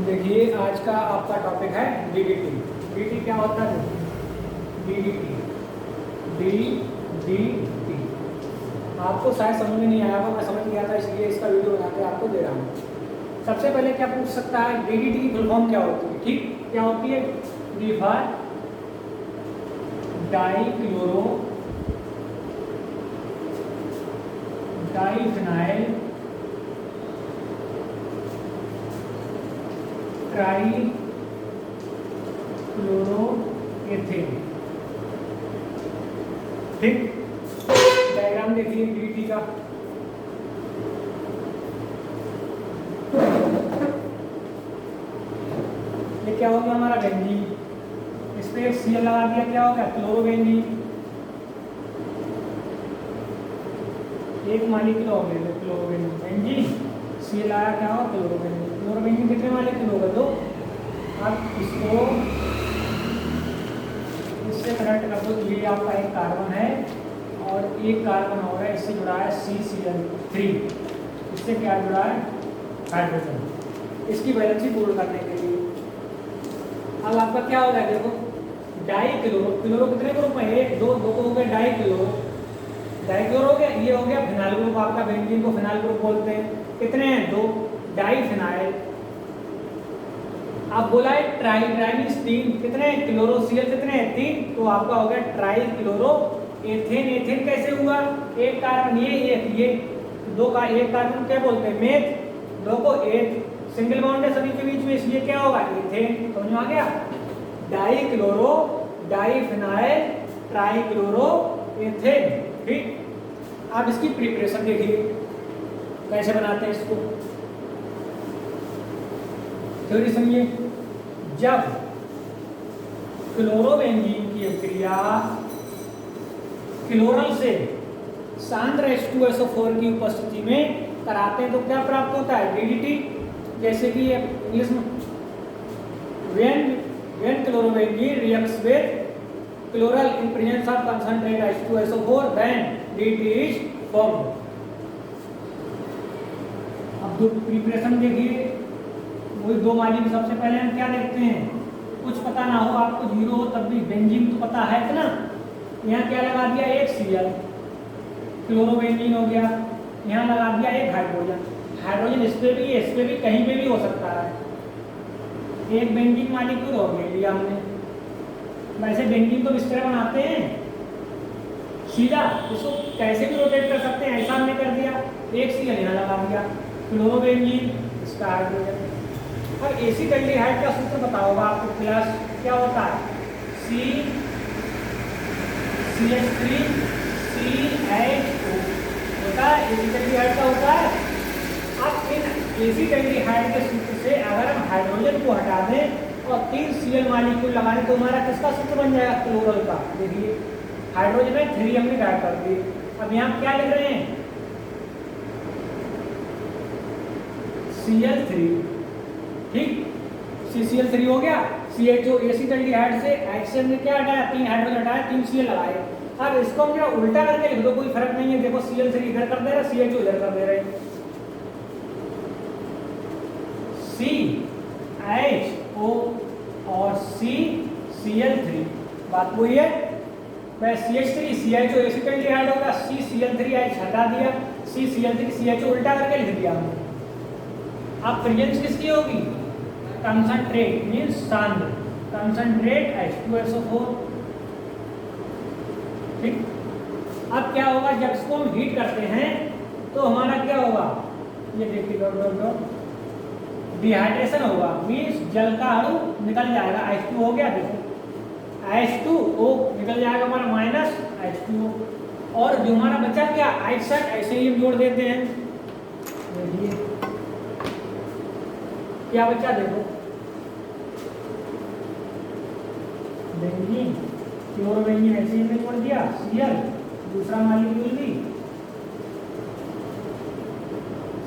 देखिए आज का आपका टॉपिक है डीडीटी। डीडीटी क्या होता है? डीडीटी डीडीटी आपको शायद समझ में नहीं आया होगा, मैं समझ गया था इसलिए इसका वीडियो बना के आपको दे रहा हूँ। सबसे पहले क्या पूछ सकता है, डीडीटी की फुल फॉर्म क्या होती है? ठीक, क्या होती है? Differ dichloro diphenyl try chloroethane. ठीक, डायग्राम देखिए डीडीटी का। ये क्या हो गया हमारा बेंजीन, इस पे एक सीएल लगा दिया, क्या हो गया? क्लोरोबेंजीन। एक मालिक्यूल हो गया क्लोरोबेंजीन, बेंजीन सीएल आया, क्या हो? क्लोरोबेंजीन। क्लोरोबेंजीन कितने मालिक्यूल होगा? दो। अब इसको इससे कनेक्ट कर दो, ये आपका एक कार्बन है और एक कार्बन हो रहा है, इससे जुड़ा है CCl3। इससे क्या जुड़ा है? हाइड्रोजन। इसकी वैलेंसी पूर्ण करने के लिए अब आपका क्या हो गया? देखो डाई क्लोरो, क्लोरो कितने ग्रुप में? एक, दो, दो को हो गया डाई क्लोरो। डाई क्लोरो हो गया, ये हो गया फिनाइल ग्रुप आपका, बेंजीन को फिनाइल ग्रुप बोलते हैं। कितने हैं? दो। Di phenyl. आप बोला है ट्राई, ट्राई मींस तीन। कितने? क्लोरो सीएल कितने हैं? तीन। तो आपका हो गया ट्राई क्लोरो एथेन। एथेन कैसे हुआ? एक कार्बन ये दो का एक कार्बन क्या बोलते हैं? मेथ। दो को एथ, सिंगल बॉन्ड है सभी के बीच में, इसलिए क्या होगा? एथेन। समझ में आ गया? Die chloro diphenyl try chloro ethane. ठीक, आप इसकी प्रिपरेशन देखिए कैसे बनाते हैं इसको, थ्योरी सुनिए। जब क्लोरोबेंजीन की अभिक्रिया क्लोरल से सांद्र H2SO4 की उपस्थिति में कराते हैं तो क्या प्राप्त होता है? डीडीटी। जैसे कि इंग्लिश में when chlorobenzene reacts with chloral in presence of concentrate H2SO4 then DDT is formed। अब दो प्रिपरेशन देखिए, वही दो मालिक्यूल। सबसे पहले हम क्या देखते हैं, कुछ पता ना हो आपको, जीरो हो तब भी बेंजीन तो पता है ना। यहाँ क्या लगा दिया? एक सीएल, क्लोरोबेंजीन हो गया। यहाँ लगा दिया एक हाइड्रोजन। हाइड्रोजन इस पे भी कहीं पे भी हो सकता है। एक बेंजीन मालिक्यूल हो गया लिया हमने। वैसे बेंजीन तो इस तरह बनाते हैं सीधा, इसको कैसे भी रोटेट कर सकते हैं, ऐसा हमने कर दिया। एक सीएल यहाँ लगा दिया, क्लोरोबेंजीन, इसका हाइड्रोजन। अब एसिटाल्डिहाइड का सूत्र बताओ आपको, प्लस क्या होता है? CH3 CH2 होता है, एसिटाल्डिहाइड का होता है। अब इन एसिटाल्डिहाइड के सूत्र से अगर हम हाइड्रोजन को हटा दें और 3 सीएल मालिक्यूल लगाएं तो हमारा किसका सूत्र बन जाएगा? क्लोरल का। देखिए हाइड्रोजन में 3 हमने ऐड कर दिए। अब यहाँ क्या लिख रहे हैं? Cl3। ठीक, CCl3 हो गया। CHO एसिटाल्डिहाइड से HCl ने क्या हटाया? 3 हाइड्रोजन हटाया, 3 सीएल लगाए। अब इसको हम जरा उल्टा करके लिख दो, कोई फर्क नहीं है। देखो Cl3 इधर कर दे रहे, CHO इधर कर दे रहे। CHO और CCl3 बात वही है। मैं CH3 CHO एसिटाल्डिहाइड होगा, CCl3H हटा दिया, CCl3 CHO उल्टा करके लिख दिया हमने। अब प्रेजेंस किसकी होगी? कंसंट्रेट मींस सांद्र, कंसंट्रेट H2SO4। ठीक, अब क्या होगा जब इसको हम हीट करते हैं तो हमारा क्या होगा? ये देखिए डिहाइड्रेशन होगा, मींस जल का अणु निकल जाएगा। H2 हो गया, देखो H2O निकल जाएगा हमारा, माइनस H2O। और जो हमारा बचा क्या? आइसर, ऐसे ही हम जोड़ देते हैं। देखिए क्या बचा, देखो बेंजीन, क्लोरोबेंजीन ऐसे ही जोड़ दिया, सीएल, दूसरा मालिक्यूल भी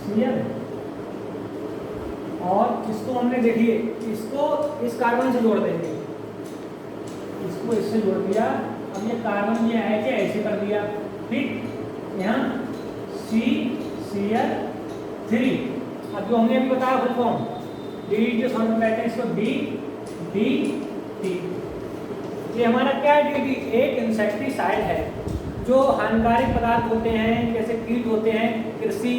सीएल, और इसको हमने देखिए इसको इस कार्बन से जोड़ देंगे, इसको इससे जोड़ दिया। अब ये कार्बन ये है कि ऐसे कर दिया। ठीक, यहाँ CCl3। अब जो हमने अभी बताया फुल फॉर्म DDT साउंड कहते हैं इसको, DDT। ये हमारा क्या है? DDT एक इंसेक्टिसाइड है जो हानिकारक पदार्थ होते हैं, जैसे कीट होते हैं, कृषि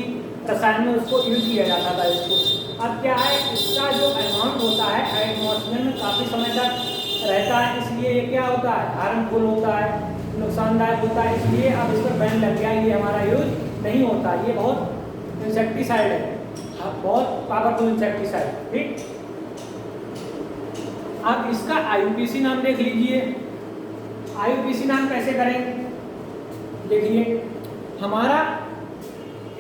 रसायन में उसको यूज किया जाता था इसको। अब क्या है, इसका जो अमाउंट होता है एटमॉस्फेयर में काफ़ी समय तक रहता है, इसलिए ये क्या होता है? हार्मफुल होता है, नुकसानदायक होता है, इसलिए अब इस पर बैन लग गया, ये हमारा यूज नहीं होता। ये बहुत इंसेक्टिसाइड है, बहुत पावरफुल इंसेक्टिसाइड, ठीक। अब इसका IUPAC नाम देख लीजिए। IUPAC नाम कैसे करेंगे? देखिए हमारा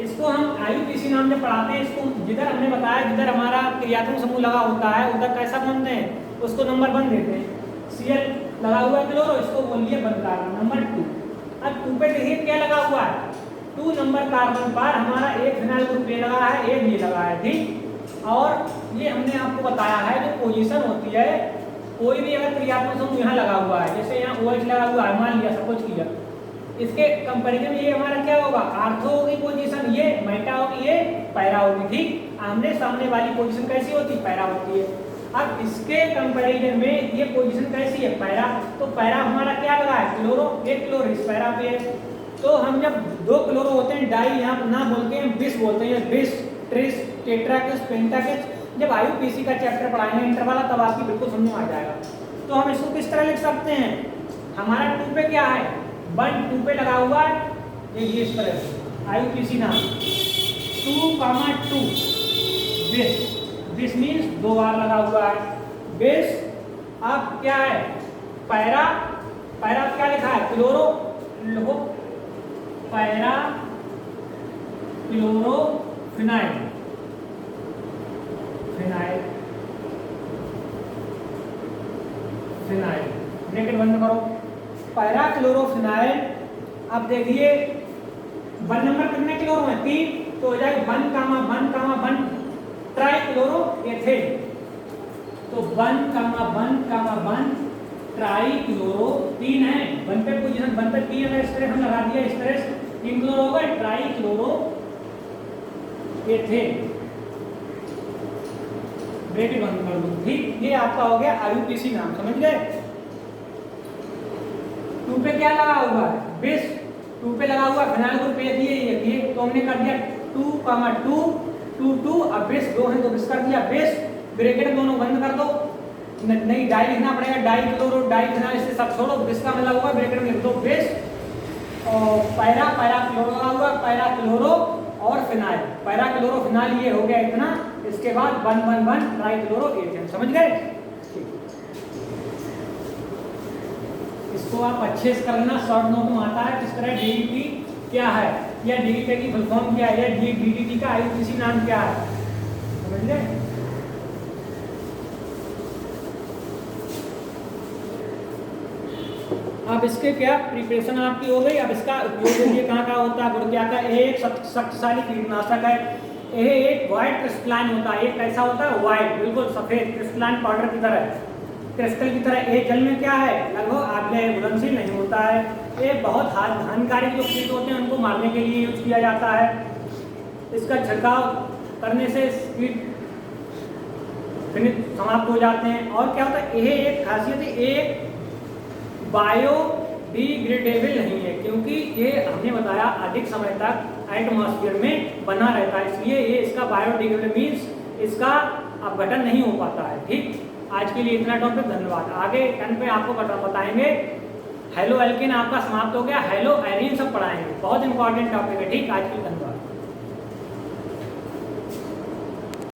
इसको हम IUPAC नाम से पढ़ाते हैं। इसको जिधर हमने बताया, जिधर हमारा क्रियात्मक समूह लगा होता है उधर कैसा बनते हैं? उसको नंबर 1 देते हैं। Cl लगा हुआ है क्लोरो, इसको बोलिए बंद कार्बन नंबर 2। अब 2 पे देखिए क्या लगा हुआ है? 2 नंबर कार्बन पर हमारा एक फिनाइल ग्रुप ये लगा है, एक ये लगा है, ठीक। और ये हमने आपको बताया है जो पोजीशन होती है, कोई भी अगर क्रियात्मक समूह यहाँ लगा हुआ है, जैसे यहाँ OH लगा हुआ है, मान लिया सपोज किया, इसके कंपैरिजन ये हमारा क्या होगा? आर्थो होगी पोजीशन, ये मेटा होगी, ये पैरा होगी, ठीक। आमने सामने वाली पोजीशन कैसी होती है? पैरा होती है। अब इसके कंपैरिजन में ये पोजीशन कैसी है? पैरा। तो पैरा हमारा क्या लगा है? क्लोरो, एक क्लोरो इस पैरा पे है। तो हम जब 2 क्लोरो होते हैं, डाई यहाँ ना बोल के हम बिस बोलते हैं, बिस, ट्रिस, टेट्राकिस, पेंटाकिस। जब IUPAC का चैप्टर पढ़ाएंगे इंटर वाला, तब आपकी बिल्कुल समझ में आ जाएगा। तो हम इसको किस तरह लिख सकते हैं? हमारा 2 पे क्या है? 1 2 पे लगा हुआ है, ये इस तरह से IUPAC नाम 2,2 बिस। बिस मीन्स 2 बार लगा हुआ है बिस। अब क्या है? पैरा, पैरा क्या लिखा है? क्लोरो, लो para chloro phenyl, phenyl, phenyl, bracket बंद करो, पैरा क्लोरो फिनाइल। अब देखिए 1 नंबर कितने क्लोरो हैं? 3, तो हो जाएगा 1,1,1 ट्राई क्लोरो एथेन। तो 1,1,1 ट्राई क्लोरो 3 है, 1 पे पोजीशन 1 पे 3 है, इस तरह हम लगा दिया, इस तरह से 3 क्लोरो होगा, ट्राई क्लोरो एथेन, ब्रैकेट बंद कर दो, ठीक। ये आपका हो गया IUPAC नाम, समझ गए। 2 पे क्या लगा हुआ है? बिस। 2 पे लगा हुआ फिनाइल ग्रुप ये, तो हमने कर दिया 2,2 2 2। अब बिस 2 है तो बिस कर दिया बिस, ब्रैकेट दोनों बंद कर दो। नहीं डाई लिखना पड़ेगा, डाई क्लोरो, डाई फिनाइल, इससे सब छोड़ो, बिस का मतलब होगा ब्रैकेट में लिख दो बिस। और पैरा, पैरा क्लोरो लगा हुआ, पैरा क्लोरो और फिनाइल, पैरा क्लोरो फिनाइल, ये हो गया इतना। इसके बाद 1,1,1 ट्राई क्लोरो एथेन, समझ गए। इसको आप अच्छे से करना, शॉर्ट नोट में आता है किस तरह DDT क्या है, या DDT की फुल फॉर्म क्या है, या DDT का IUPAC नाम क्या है, समझ गए। अब इसके क्या प्रिपरेशन आपकी हो गई। अब इसका उपयोग देखिए कहाँ कहाँ होता है। गुड़ क्या का एक शक्तिशाली कीटनाशक है। यह एक वाइट क्रिस्टलाइन होता है। एक कैसा होता है? वाइट, बिल्कुल सफेद क्रिस्टलाइन पाउडर की तरह, क्रिस्टल की तरह। ये जल में क्या है? लगभग आग्नेय घुलनशील नहीं होता है। ये बहुत हानिकारक जो कीट होते हैं उनको मारने के लिए यूज किया जाता है। इसका छिड़काव करने से कीट समाप्त हो जाते हैं। और क्या होता है? यह एक खासियत है, एक बायोडिग्रेडेबल नहीं है, क्योंकि ये हमने बताया अधिक समय तक एटमॉस्फेयर में बना रहता है, इसलिए ये इसका बायोडिग्रेडेबल मीन्स इसका अपघटन नहीं हो पाता है। ठीक, आज के लिए इतना टॉपिक, धन्यवाद। आगे 10 पे आपको बताएंगे हेलो एल्केन आपका समाप्त हो गया, हेलो एरीन सब पढ़ाएंगे, बहुत इंपॉर्टेंट टॉपिक है। ठीक, आज के लिए धन्यवाद।